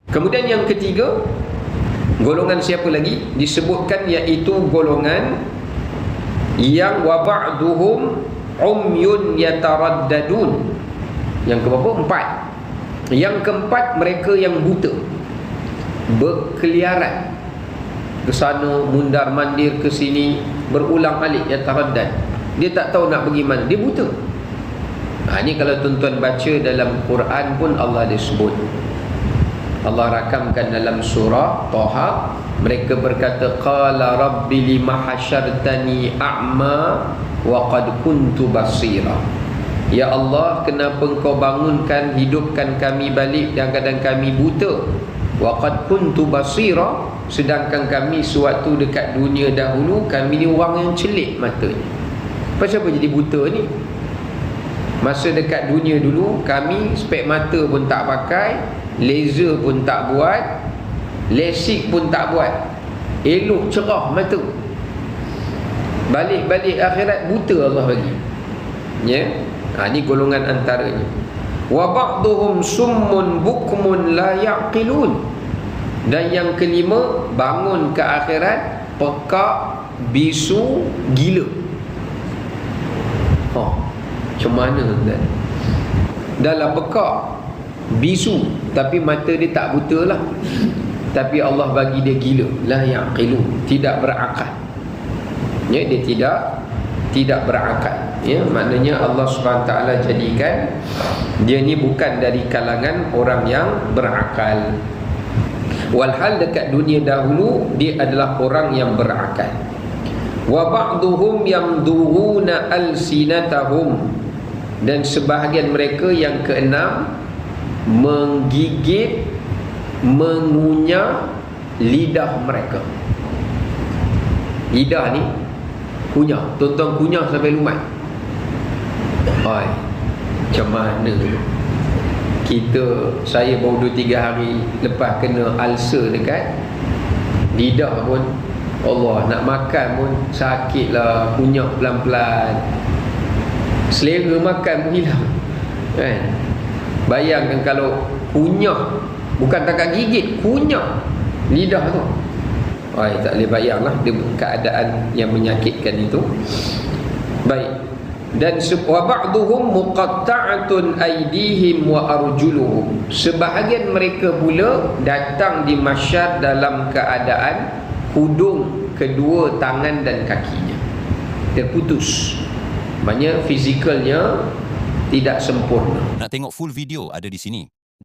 Kemudian yang ketiga, golongan siapa lagi disebutkan, iaitu golongan yang wa ba'duhum umyun yataraddadun. Yang keberapa? 4. Yang keempat, mereka yang buta, berkeliaran ke sana, mundar mandir ke sini, berulang alik, yataraddad. Dia tak tahu nak pergi mana, dia buta. Ini kalau tuan-tuan baca dalam Quran pun Allah disebut. Allah rakamkan dalam surah Taha, mereka berkata, qala rabbi lima hasyartani a'ma wa qad kuntu basira. Ya Allah, kenapa engkau bangunkan, hidupkan kami balik dan kadang kami buta. Wa qad kuntu basira, sedangkan kami sewaktu dekat dunia dahulu kami ni orang yang celik matanya. Pasal apa jadi buta ni? Masa dekat dunia dulu kami spek mata pun tak pakai, laser pun tak buat, lasik pun tak buat, elok cerah mata. Balik-balik akhirat buta Allah bagi. Ya. Ni golongan antaranya. Wa ba'duhum summun bukmun la yaqilun. Dan yang kelima, bangun ke akhirat pekak, bisu, gila. Macam mana tuan? Dalam pekak, bisu, tapi mata dia tak buta lah, tapi Allah bagi dia gila. La yaqilun, tidak berakal. Ya, dia tidak berakal. Ya, maknanya Allah SWT jadikan dia ni bukan dari kalangan orang yang berakal. Walhal dekat dunia dahulu dia adalah orang yang berakal. Wa ba'duhum yamduhuna alsinatahum, dan sebahagian mereka yang keenam menggigit, mengunyah lidah mereka. Lidah ni kunyah, tuan-tuan kunyah sampai lumat. Macam mana saya baru 2-3 hari lepas kena ulcer dekat lidah pun, Allah, nak makan pun sakit lah, kunyah pelan-pelan, selera makan pun hilang kan? Bayangkan kalau kunyah, bukan takat gigit, kunyah lidah tu. Tak boleh bayanglah dia keadaan yang menyakitkan itu. Baik. Dan wa ba'duhum muqatta'atun aydihim wa arjuluhum, sebahagian mereka pula datang di mahsyar dalam keadaan hudung kedua tangan dan kakinya terputus. Maknanya fizikalnya tidak sempurna. Nak tengok full video ada di sini.